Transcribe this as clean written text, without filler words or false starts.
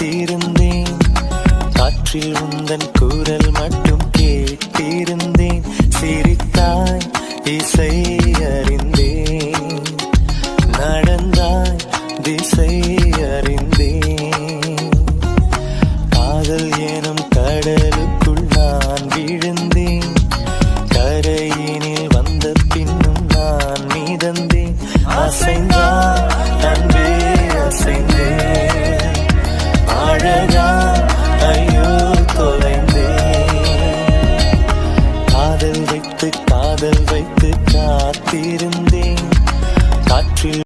வைத்திருந்தேன். காற்றில் உந்தன் குரல் மட்டும் கேட்டிருந்தேன். சிரித்தாய், இசை அறிந்தேன். நடந்தாய், திசை அறிந்தேன். காதல் எனும் கடலுக்குள் நான் விழுந்தேன். கரையினில் வந்த பின்னும் நான் மிதந்தேன். அசைந்தாய் அன்பே